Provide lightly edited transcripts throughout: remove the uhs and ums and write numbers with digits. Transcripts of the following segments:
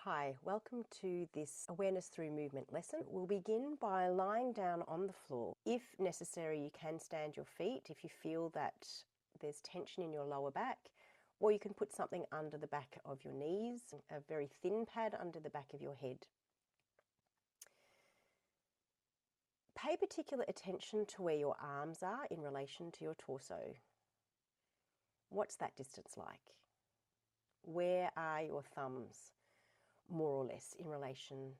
Hi, welcome to this awareness through movement lesson. We'll begin by lying down on the floor. If necessary, you can stand your feet if you feel that there's tension in your lower back, or you can put something under the back of your knees, a very thin pad under the back of your head. Pay particular attention to where your arms are in relation to your torso. What's that distance like? Where are your thumbs, more or less, in relation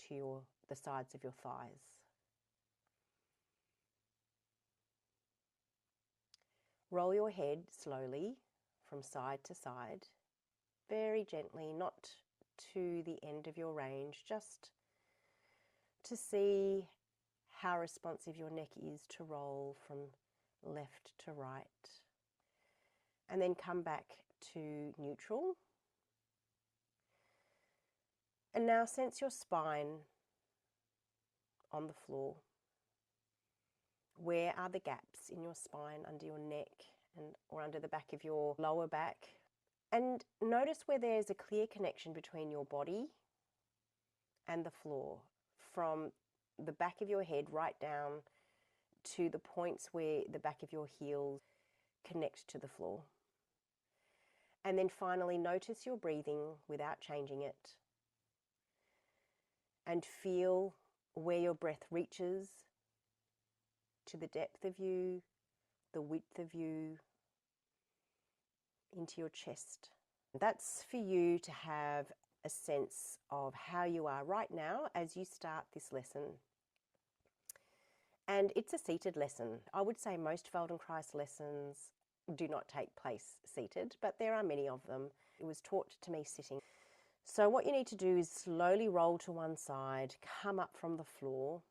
to the sides of your thighs? Roll your head slowly from side to side, very gently, not to the end of your range, just to see how responsive your neck is to roll from left to right. And then come back to neutral. And now sense your spine on the floor. Where are the gaps in your spine, under your neck or under the back of your lower back? And notice where there's a clear connection between your body and the floor, from the back of your head right down to the points where the back of your heels connect to the floor. And then finally, notice your breathing without changing it. And feel where your breath reaches to the depth of you, the width of you, into your chest. That's for you to have a sense of how you are right now as you start this lesson. And it's a seated lesson. I would say most Feldenkrais lessons do not take place seated, but there are many of them. It was taught to me sitting. So what you need to do is slowly roll to one side, come up from the floor,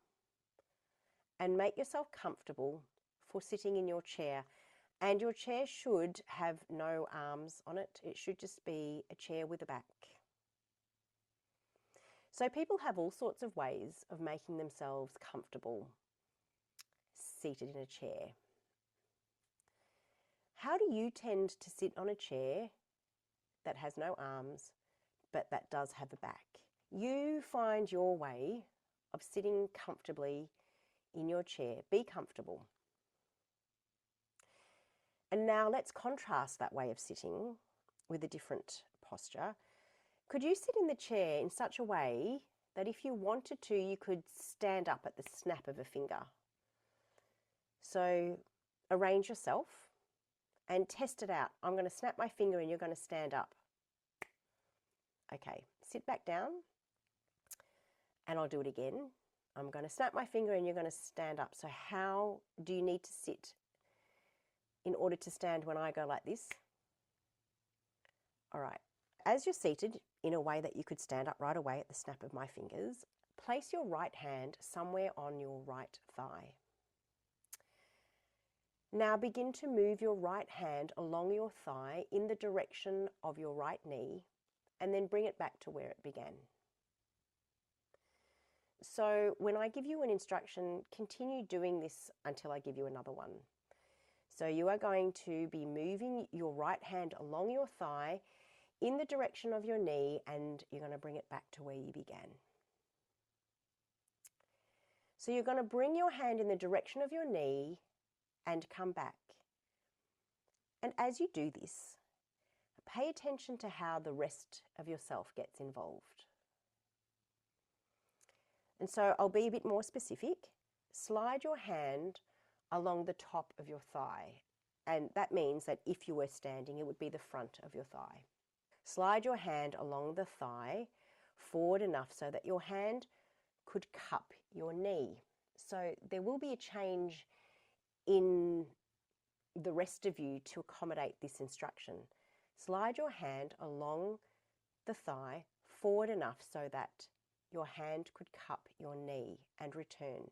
and make yourself comfortable for sitting in your chair. And your chair should have no arms on it. It should just be a chair with a back. So people have all sorts of ways of making themselves comfortable seated in a chair. How do you tend to sit on a chair that has no arms, but that does have a back? You find your way of sitting comfortably in your chair. Be comfortable. And now let's contrast that way of sitting with a different posture. Could you sit in the chair in such a way that if you wanted to, you could stand up at the snap of a finger? So arrange yourself and test it out. I'm going to snap my finger and you're going to stand up. Okay, sit back down and I'll do it again. I'm going to snap my finger and you're going to stand up. So how do you need to sit in order to stand when I go like this? All right, as you're seated in a way that you could stand up right away at the snap of my fingers, place your right hand somewhere on your right thigh. Now begin to move your right hand along your thigh in the direction of your right knee and then bring it back to where it began. So when I give you an instruction, continue doing this until I give you another one. So you are going to be moving your right hand along your thigh in the direction of your knee and you're going to bring it back to where you began. So you're going to bring your hand in the direction of your knee and come back. And as you do this, pay attention to how the rest of yourself gets involved. And so I'll be a bit more specific. Slide your hand along the top of your thigh. And that means that if you were standing, it would be the front of your thigh. Slide your hand along the thigh forward enough so that your hand could cup your knee. So there will be a change in the rest of you to accommodate this instruction. Slide your hand along the thigh forward enough so that your hand could cup your knee and return.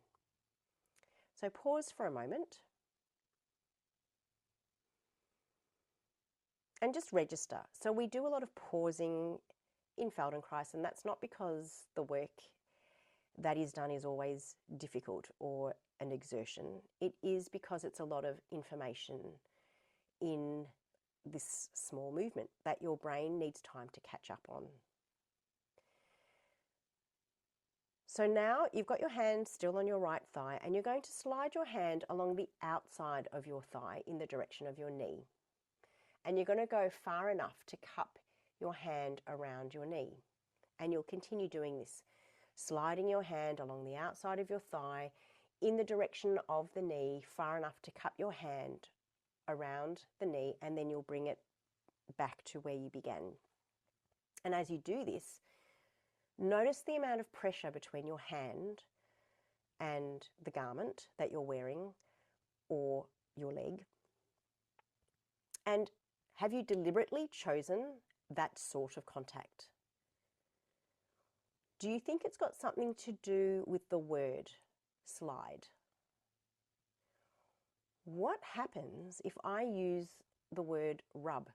So pause for a moment and just register. So we do a lot of pausing in Feldenkrais, and that's not because the work that is done is always difficult or an exertion. It is because it's a lot of information in this small movement that your brain needs time to catch up on. So now you've got your hand still on your right thigh and you're going to slide your hand along the outside of your thigh in the direction of your knee. And you're going to go far enough to cup your hand around your knee. And you'll continue doing this, sliding your hand along the outside of your thigh in the direction of the knee, far enough to cup your hand around the knee, and then you'll bring it back to where you began. And as you do this, notice the amount of pressure between your hand and the garment that you're wearing or your leg. And have you deliberately chosen that sort of contact? Do you think it's got something to do with the word slide? What happens if I use the word rub?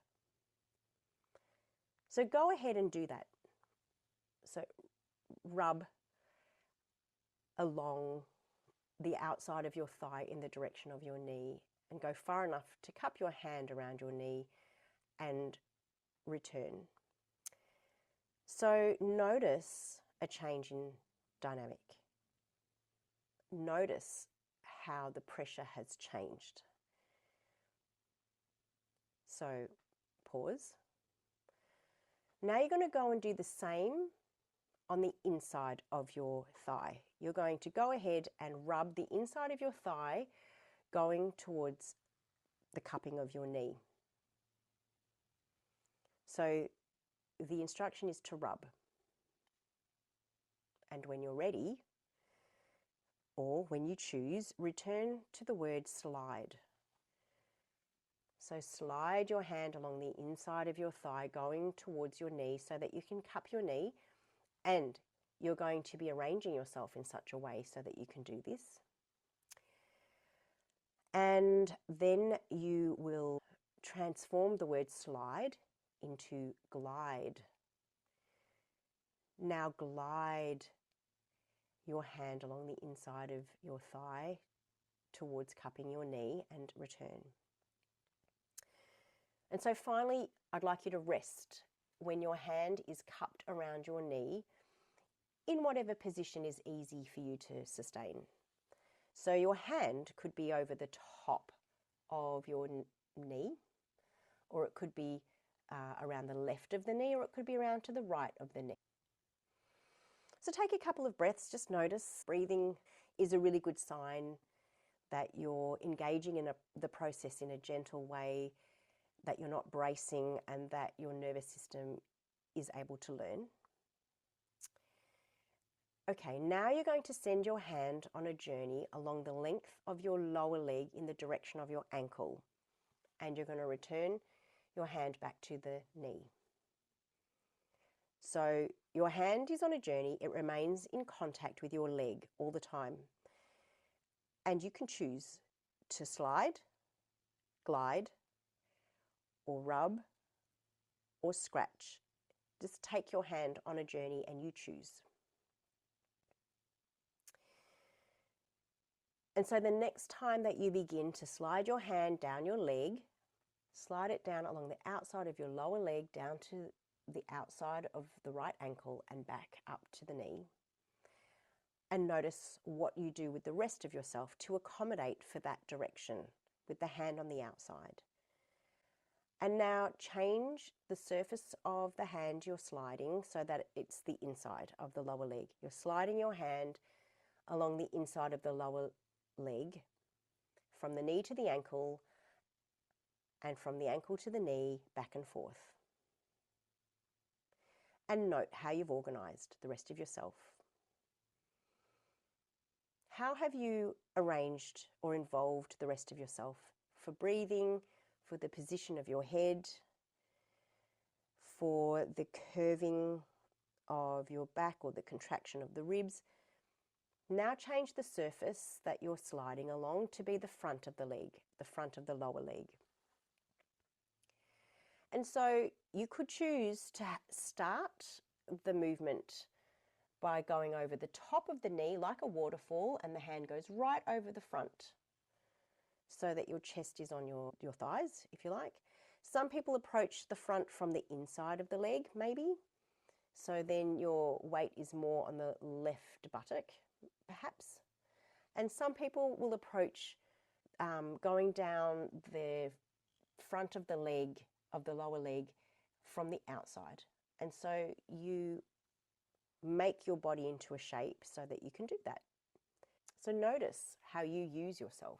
So go ahead and do that. So rub along the outside of your thigh in the direction of your knee and go far enough to cup your hand around your knee and return. So notice a change in dynamic. Notice how the pressure has changed. So pause. Now you're going to go and do the same on the inside of your thigh. You're going to go ahead and rub the inside of your thigh going towards the cupping of your knee. So the instruction is to rub. And when you're ready, or when you choose, return to the word slide. So slide your hand along the inside of your thigh going towards your knee so that you can cup your knee, and you're going to be arranging yourself in such a way so that you can do this. And then you will transform the word slide into glide. Now glide your hand along the inside of your thigh towards cupping your knee and return. And so finally, I'd like you to rest when your hand is cupped around your knee in whatever position is easy for you to sustain. So your hand could be over the top of your knee, or it could be around the left of the knee, or it could be around to the right of the knee. So take a couple of breaths, just notice. Breathing is a really good sign that you're engaging in the process in a gentle way, that you're not bracing, and that your nervous system is able to learn. Okay, now you're going to send your hand on a journey along the length of your lower leg in the direction of your ankle, and you're going to return your hand back to the knee. So your hand is on a journey, it remains in contact with your leg all the time. And you can choose to slide, glide, or rub, or scratch. Just take your hand on a journey and you choose. And so the next time that you begin to slide your hand down your leg, slide it down along the outside of your lower leg down to the outside of the right ankle and back up to the knee. And notice what you do with the rest of yourself to accommodate for that direction with the hand on the outside. And now change the surface of the hand you're sliding so that it's the inside of the lower leg. You're sliding your hand along the inside of the lower leg from the knee to the ankle and from the ankle to the knee, back and forth. And note how you've organised the rest of yourself. How have you arranged or involved the rest of yourself for breathing, for the position of your head, for the curving of your back or the contraction of the ribs? Now change the surface that you're sliding along to be the front of the leg, the front of the lower leg. And so you could choose to start the movement by going over the top of the knee like a waterfall, and the hand goes right over the front so that your chest is on your thighs, if you like. Some people approach the front from the inside of the leg, maybe. So then your weight is more on the left buttock, perhaps. And some people will approach going down the front of the leg, of the lower leg, from the outside. And so you make your body into a shape so that you can do that. So notice how you use yourself.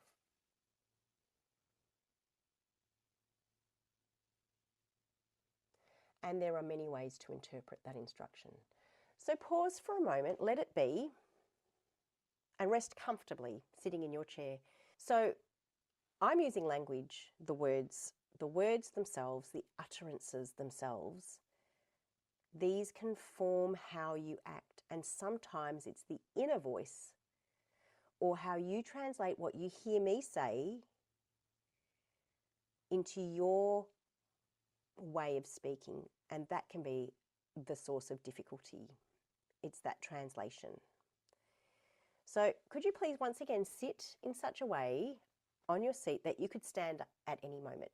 And there are many ways to interpret that instruction. So pause for a moment, let it be, and rest comfortably sitting in your chair. So I'm using language, the words themselves, the utterances themselves. These can form how you act, and sometimes it's the inner voice or how you translate what you hear me say into your way of speaking, and that can be the source of difficulty. It's that translation. So could you please once again sit in such a way on your seat that you could stand at any moment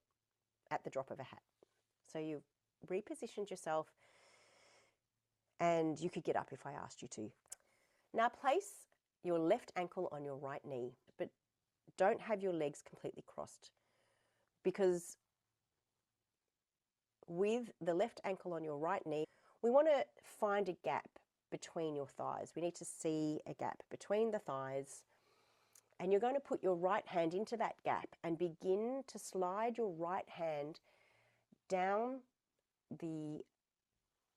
at the drop of a hat. So you've repositioned yourself and you could get up if I asked you to. Now place your left ankle on your right knee, but don't have your legs completely crossed, because with the left ankle on your right knee, we want to find a gap between your thighs. We need to see a gap between the thighs, and you're going to put your right hand into that gap and begin to slide your right hand down the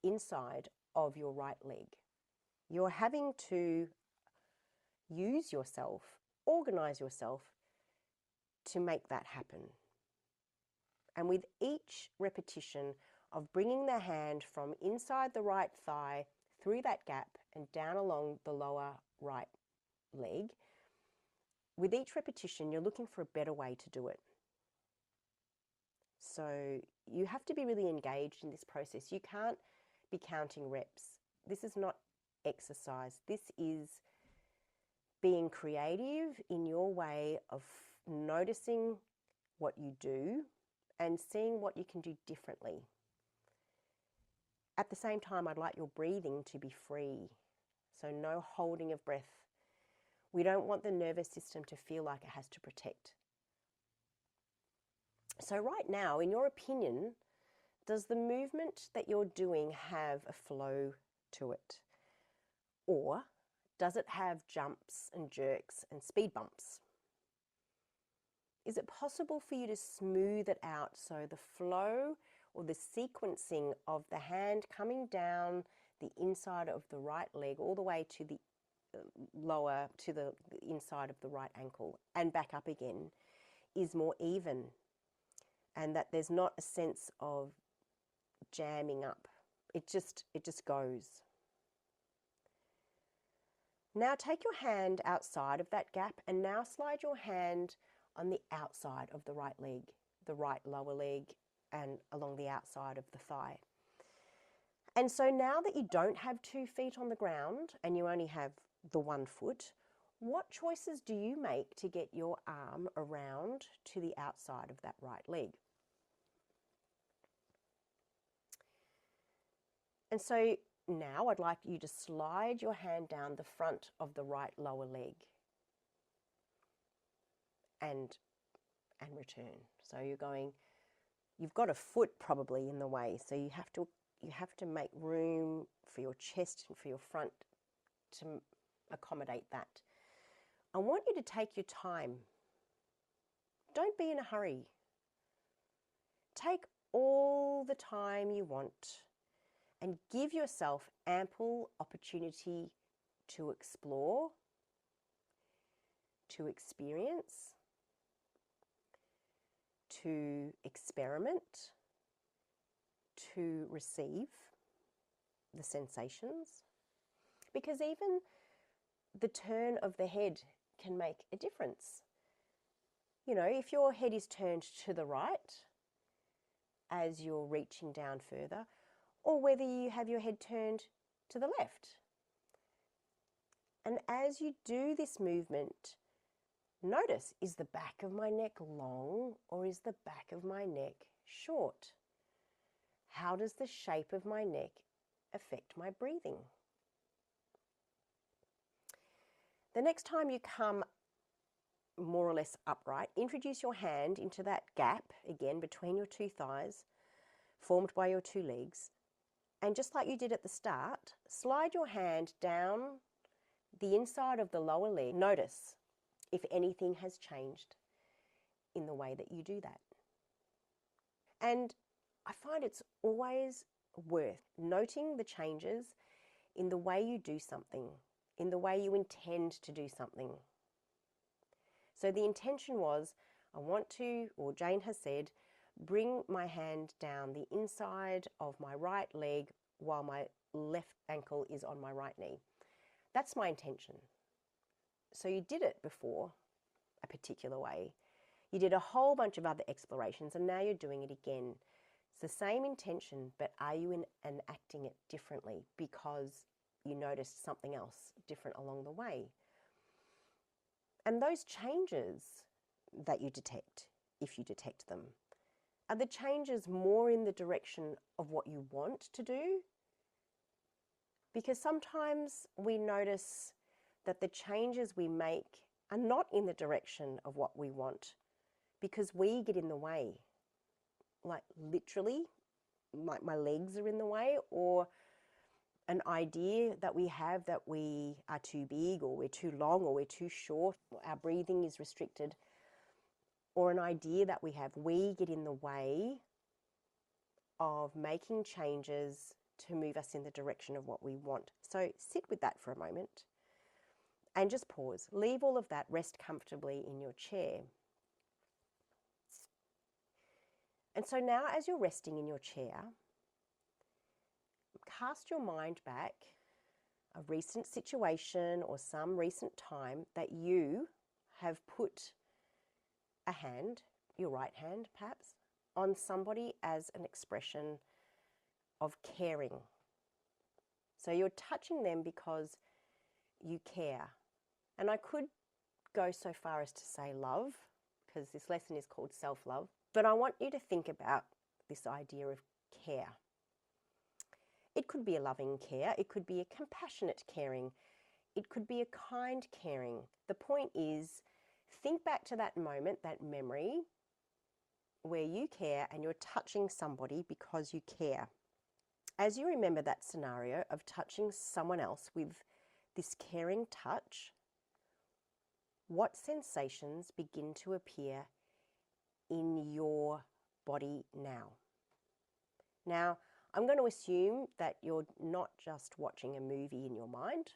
inside of your right leg. You're having to use yourself, organize yourself to make that happen. And with each repetition of bringing the hand from inside the right thigh through that gap and down along the lower right leg, with each repetition, you're looking for a better way to do it. So you have to be really engaged in this process. You can't be counting reps. This is not exercise. This is being creative in your way of noticing what you do and seeing what you can do differently. At the same time, I'd like your breathing to be free. So no holding of breath. We don't want the nervous system to feel like it has to protect. So right now, in your opinion, does the movement that you're doing have a flow to it? Or does it have jumps and jerks and speed bumps? Is it possible for you to smooth it out so the flow or the sequencing of the hand coming down the inside of the right leg all the way to the lower, to the inside of the right ankle and back up again is more even, and that there's not a sense of jamming up? It just goes. Now take your hand outside of that gap and now slide your hand on the outside of the right leg, the right lower leg, and along the outside of the thigh. And so now that you don't have 2 feet on the ground and you only have the 1 foot, what choices do you make to get your arm around to the outside of that right leg? And so now I'd like you to slide your hand down the front of the right lower leg and return. So you've got a foot probably in the way, so you have to make room for your chest and for your front to accommodate that. I want you to take your time. Don't be in a hurry. Take all the time you want and give yourself ample opportunity to explore, to experience, to experiment, to receive the sensations. Because even the turn of the head can make a difference. You know, if your head is turned to the right as you're reaching down further, or whether you have your head turned to the left. And as you do this movement, notice, is the back of my neck long or is the back of my neck short? How does the shape of my neck affect my breathing? The next time you come more or less upright, introduce your hand into that gap, again, between your two thighs, formed by your two legs. And just like you did at the start, slide your hand down the inside of the lower leg. Notice if anything has changed in the way that you do that. And I find it's always worth noting the changes in the way you do something, in the way you intend to do something. So the intention was, I want to, or Jane has said, bring my hand down the inside of my right leg while my left ankle is on my right knee. That's my intention. So you did it before a particular way. You did a whole bunch of other explorations and now you're doing it again. It's the same intention, but are you enacting it differently because you noticed something else different along the way? And those changes that you detect, if you detect them, are the changes more in the direction of what you want to do? Because sometimes we notice that the changes we make are not in the direction of what we want because we get in the way. Like literally, like my legs are in the way, or an idea that we have that we are too big or we're too long or we're too short, or our breathing is restricted, or an idea that we get in the way of making changes to move us in the direction of what we want. So sit with that for a moment and just pause. Leave all of that, rest comfortably in your chair. And so now as you're resting in your chair, cast your mind back a recent situation or some recent time that you have put a hand, your right hand perhaps, on somebody as an expression of caring. So you're touching them because you care. And I could go so far as to say love, because this lesson is called self-love, but I want you to think about this idea of care. It could be a loving care, it could be a compassionate caring, it could be a kind caring. The point is, think back to that moment, that memory, where you care and you're touching somebody because you care. As you remember that scenario of touching someone else with this caring touch, what sensations begin to appear in your body now? Now, I'm going to assume that you're not just watching a movie in your mind,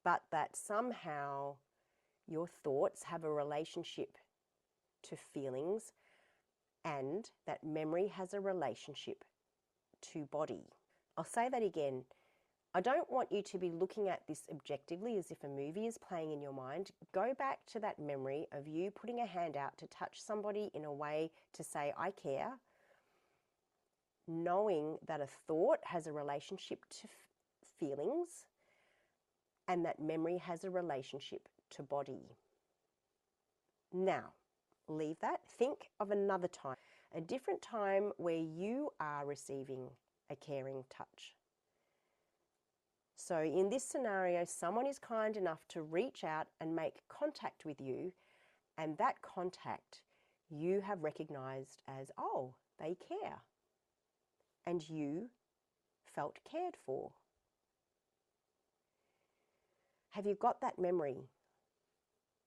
but that somehow your thoughts have a relationship to feelings and that memory has a relationship to body. I'll say that again. I don't want you to be looking at this objectively as if a movie is playing in your mind. Go back to that memory of you putting a hand out to touch somebody in a way to say, I care, knowing that a thought has a relationship to feelings and that memory has a relationship to body. Now, leave that. Think of another time, a different time where you are receiving a caring touch. So in this scenario, someone is kind enough to reach out and make contact with you, and that contact you have recognized as, oh, they care. And you felt cared for. Have you got that memory?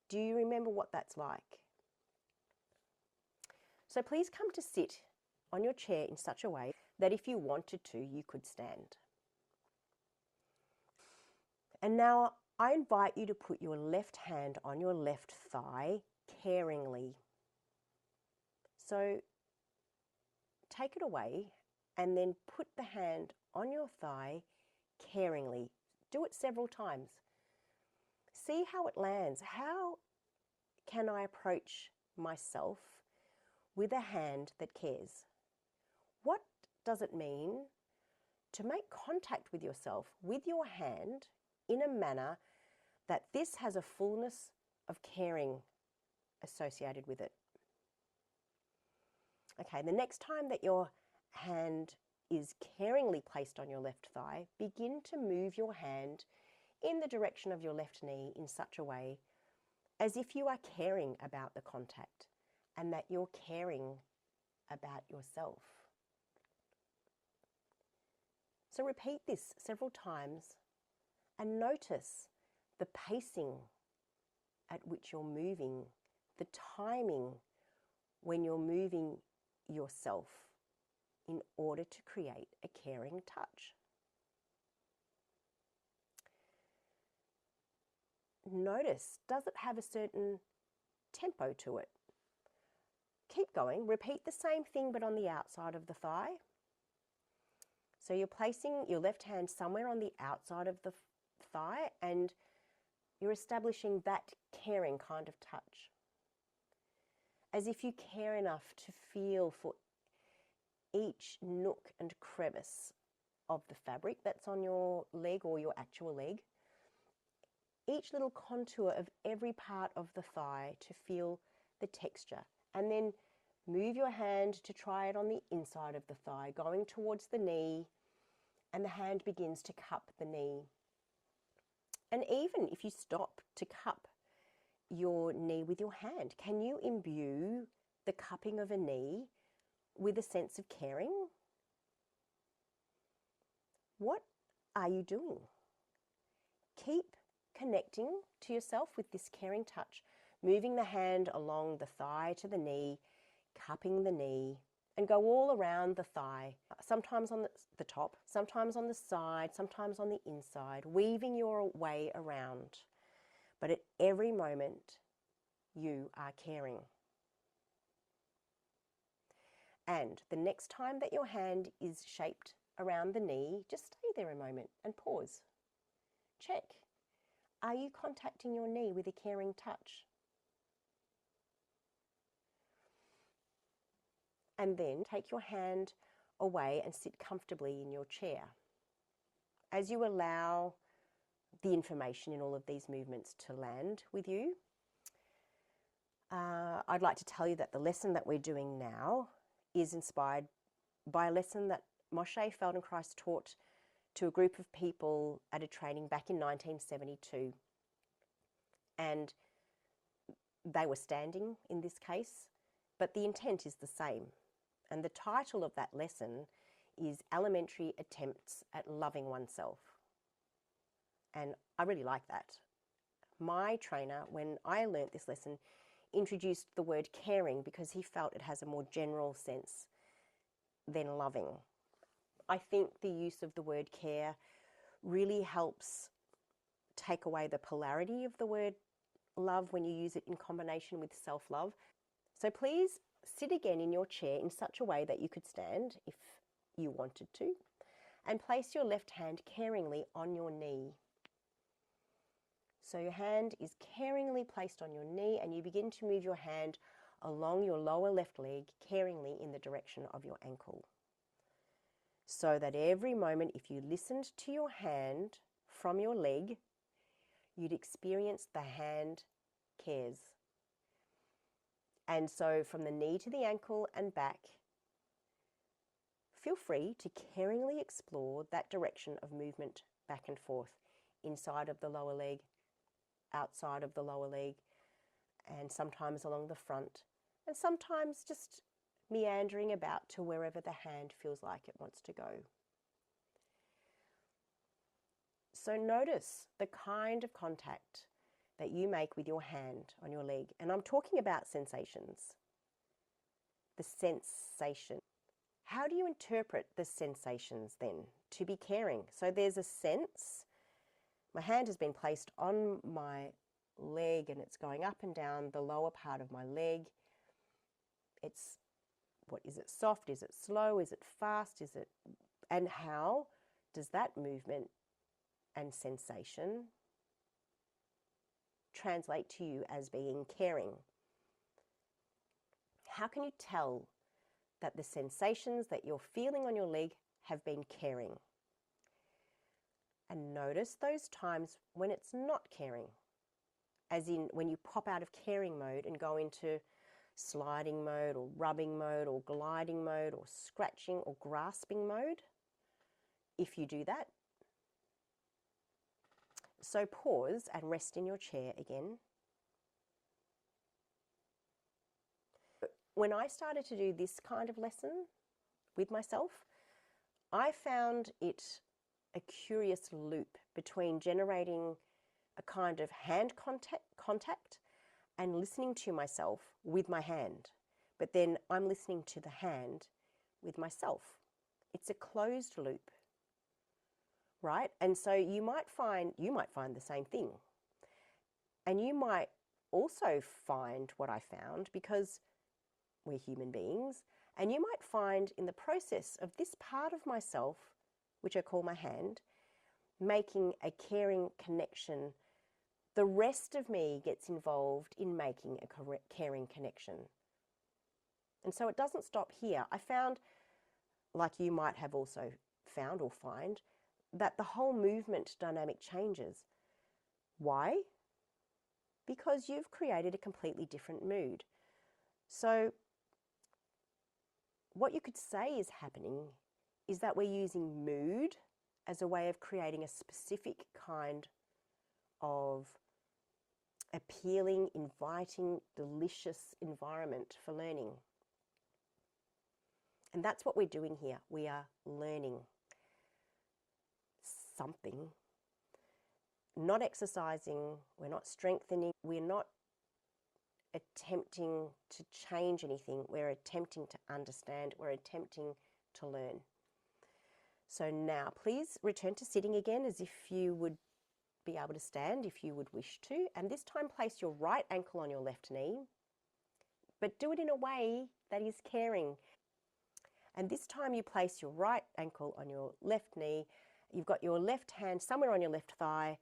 Do you remember what that's like? So please come to sit on your chair in such a way that if you wanted to, you could stand. And now I invite you to put your left hand on your left thigh caringly. So take it away and then put the hand on your thigh caringly. Do it several times. See how it lands. How can I approach myself with a hand that cares? What does it mean to make contact with yourself with your hand in a manner that this has a fullness of caring associated with it? Okay, the next time that your hand is caringly placed on your left thigh, begin to move your hand in the direction of your left knee in such a way as if you are caring about the contact and that you're caring about yourself. So repeat this several times and notice the pacing at which you're moving, the timing when you're moving yourself in order to create a caring touch. Notice, does it have a certain tempo to it? Keep going, repeat the same thing but on the outside of the thigh. So you're placing your left hand somewhere on the outside of the thigh and you're establishing that caring kind of touch. As if you care enough to feel for each nook and crevice of the fabric that's on your leg or your actual leg. Each little contour of every part of the thigh to feel the texture, and then move your hand to try it on the inside of the thigh, going towards the knee, and the hand begins to cup the knee. And even if you stop to cup your knee with your hand, can you imbue the cupping of a knee with a sense of caring? What are you doing? Keep connecting to yourself with this caring touch, moving the hand along the thigh to the knee, cupping the knee, and go all around the thigh, sometimes on the top, sometimes on the side, sometimes on the inside, weaving your way around. But at every moment, you are caring. And the next time that your hand is shaped around the knee, just stay there a moment and pause. Check. Are you contacting your knee with a caring touch? And then take your hand away and sit comfortably in your chair. As you allow the information in all of these movements to land with you, I'd like to tell you that the lesson that we're doing now is inspired by a lesson that Moshe Feldenkrais taught to a group of people at a training back in 1972. And they were standing in this case, but the intent is the same. And the title of that lesson is Elementary Attempts at Loving Oneself. And I really like that. My trainer, when I learnt this lesson, introduced the word caring because he felt it has a more general sense than loving. I think the use of the word care really helps take away the polarity of the word love when you use it in combination with self-love. So please sit again in your chair in such a way that you could stand if you wanted to, and place your left hand caringly on your knee. So your hand is caringly placed on your knee and you begin to move your hand along your lower left leg caringly in the direction of your ankle. So that every moment, if you listened to your hand from your leg, you'd experience the hand cares. And so from the knee to the ankle and back, feel free to caringly explore that direction of movement back and forth, inside of the lower leg, outside of the lower leg, and sometimes along the front, and sometimes just meandering about to wherever the hand feels like it wants to go. So notice the kind of contact that you make with your hand on your leg. And I'm talking about sensations. The sensation. How do you interpret the sensations then to be caring? So there's a sense. My hand has been placed on my leg and it's going up and down the lower part of my leg. It's, what is it, soft? Is it slow? Is it fast? Is it, and how does that movement and sensation translate to you as being caring? How can you tell that the sensations that you're feeling on your leg have been caring? And notice those times when it's not caring, as in when you pop out of caring mode and go into sliding mode or rubbing mode or gliding mode or scratching or grasping mode if you do that. So pause and rest in your chair again. When I started to do this kind of lesson with myself, I found it a curious loop between generating a kind of hand contact and listening to myself with my hand. But then I'm listening to the hand with myself. It's a closed loop, right? And so you might find the same thing. And you might also find what I found, because we're human beings, and you might find in the process of this part of myself, which I call my hand, making a caring connection, the rest of me gets involved in making a caring connection. And so it doesn't stop here. I found, like you might have also found or find, that the whole movement dynamic changes. Why? Because you've created a completely different mood. So what you could say is happening is that we're using mood as a way of creating a specific kind of appealing, inviting, delicious environment for learning. And that's what we're doing here. We are learning something, not exercising, we're not strengthening, we're not attempting to change anything, we're attempting to understand, we're attempting to learn. So now please return to sitting again as if you would be able to stand if you would wish to, and this time place your right ankle on your left knee, but do it in a way that is caring. And this time you place your right ankle on your left knee, you've got your left hand somewhere on your left thigh,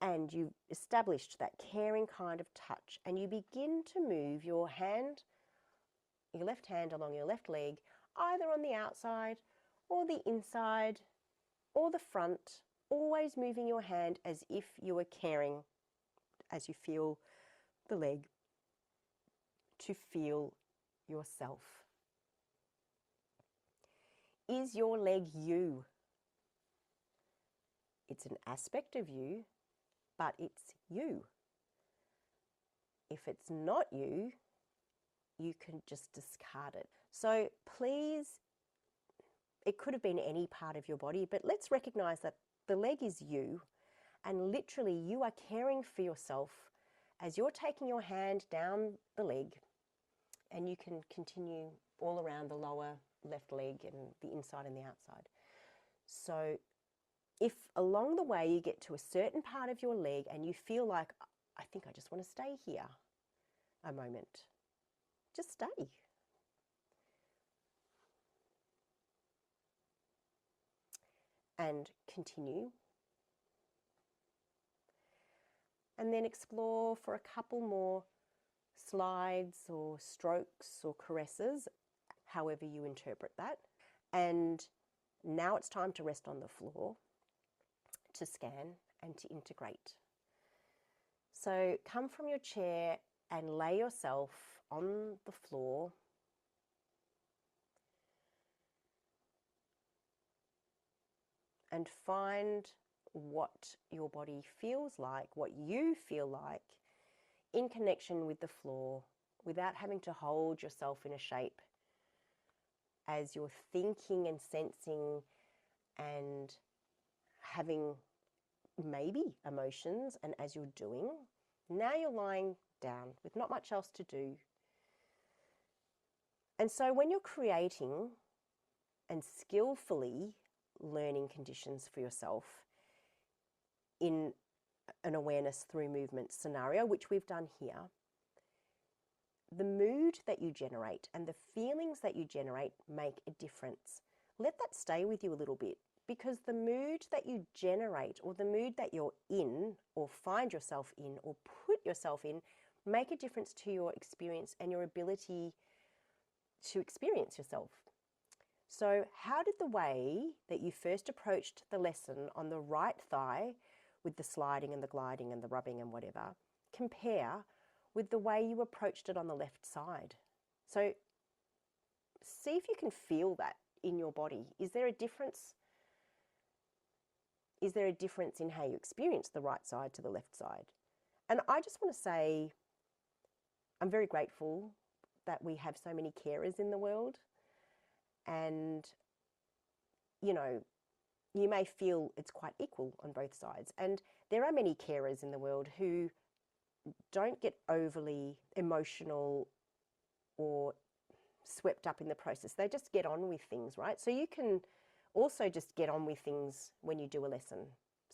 and you've established that caring kind of touch, and you begin to move your left hand along your left leg, either on the outside or the inside or the front, always moving your hand as if you were caring as you feel the leg, to feel yourself. Is your leg you? It's an aspect of you, but it's you. If it's not you, you can just discard it. So please, it could have been any part of your body, but let's recognize that the leg is you, and literally you are caring for yourself as you're taking your hand down the leg, and you can continue all around the lower left leg and the inside and the outside. So if along the way you get to a certain part of your leg and you feel like, I think I just want to stay here a moment, just stay. And continue. And then explore for a couple more slides or strokes or caresses, however you interpret that. And now it's time to rest on the floor, to scan and to integrate. So come from your chair and lay yourself on the floor. And find what your body feels like, what you feel like in connection with the floor, without having to hold yourself in a shape, as you're thinking and sensing and having maybe emotions, and as you're doing, now you're lying down with not much else to do. And so when you're creating and skillfully learning conditions for yourself in an awareness through movement scenario, which we've done here, the mood that you generate and the feelings that you generate make a difference. Let that stay with you a little bit, because the mood that you generate, or the mood that you're in or find yourself in or put yourself in, make a difference to your experience and your ability to experience yourself. So how did the way that you first approached the lesson on the right thigh with the sliding and the gliding and the rubbing and whatever compare with the way you approached it on the left side. So see if you can feel that in your body. Is there a difference? Is there a difference in how you experience the right side to the left side? And I just want to say, I'm very grateful that we have so many carers in the world. And, you know, you may feel it's quite equal on both sides. And there are many carers in the world who don't get overly emotional or swept up in the process. They just get on with things, right? So you can also just get on with things when you do a lesson.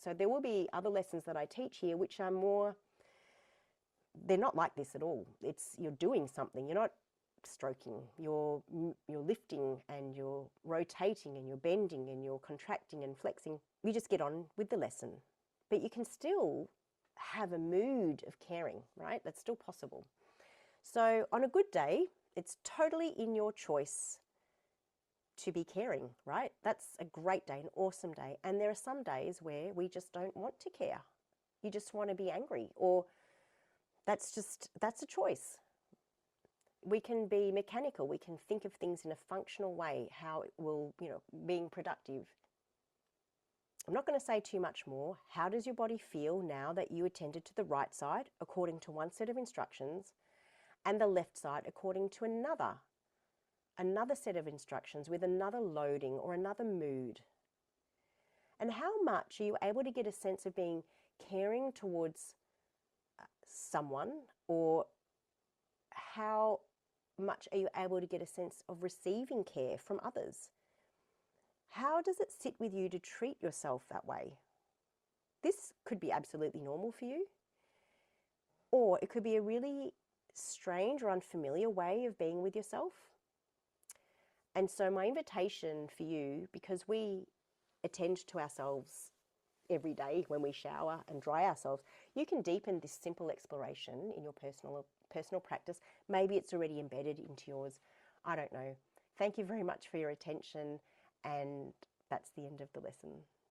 So there will be other lessons that I teach here which are more, they're not like this at all. It's, you're doing something. You're not stroking. You're lifting and you're rotating and you're bending and you're contracting and flexing. You just get on with the lesson. But you can still have a mood of caring, right? That's still possible. So on a good day, it's totally in your choice to be caring, right? That's a great day, an awesome day. And there are some days where we just don't want to care. You just want to be angry, or that's a choice. We can be mechanical. We can think of things in a functional way, how it will, being productive. I'm not going to say too much more. How does your body feel now that you attended to the right side according to one set of instructions and the left side according to another set of instructions with another loading or another mood? And how much are you able to get a sense of being caring towards someone, or how much are you able to get a sense of receiving care from others? How does it sit with you to treat yourself that way? This could be absolutely normal for you, or it could be a really strange or unfamiliar way of being with yourself. And so my invitation for you, because we attend to ourselves every day when we shower and dry ourselves, you can deepen this simple exploration in your personal practice. Maybe it's already embedded into yours. I don't know. Thank you very much for your attention, and that's the end of the lesson.